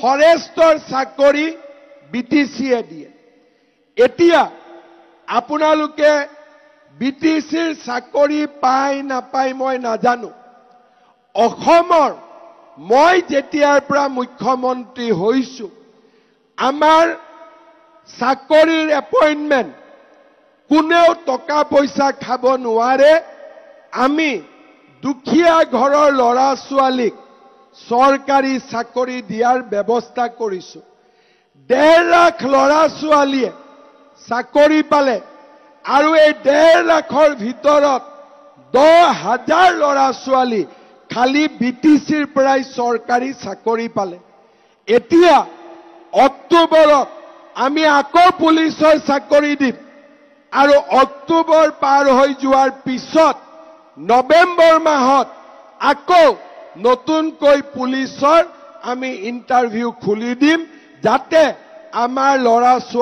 ফৰেষ্টৰ চাকৰি বিটিচিয়ে দিয়ে এতিয়া আপোনালোকে বিটিচিৰ চাকৰি পায় নাপায় মই নাজানো অসমৰ মই যেতিয়াৰ পৰা মুখ্যমন্ত্ৰী হৈছো আমাৰ চাকৰিৰ এপইন্টমেন্ট কোনেও টকা পইচা খাব নোৱাৰে আমি দুখীয়া ঘৰৰ লৰা ছোৱালীক চৰকাৰী চাকৰি দিয়াৰ ব্যৱস্থা কৰিছো 1.5 লাখ লৰা ছোৱালীয়ে চাকৰি পালে আৰু এই 1.5 লাখৰ ভিতৰত 10,000 লৰা ছোৱালী খালি বিটিচিৰ পৰাই চৰকাৰী চাকৰি পালে এতিয়া অক্টোবৰত আমি আকৌ পুলিচৰ চাকৰি দিম আৰু অক্টোবৰ পাৰ হৈ যোৱাৰ পিছত নৱেম্বৰ মাহত আকৌ নতুনকৈ পুলিচৰ আমি ইন্টাৰভিউ খুলি দিম যাতে আমাৰ লৰা ছোৱালী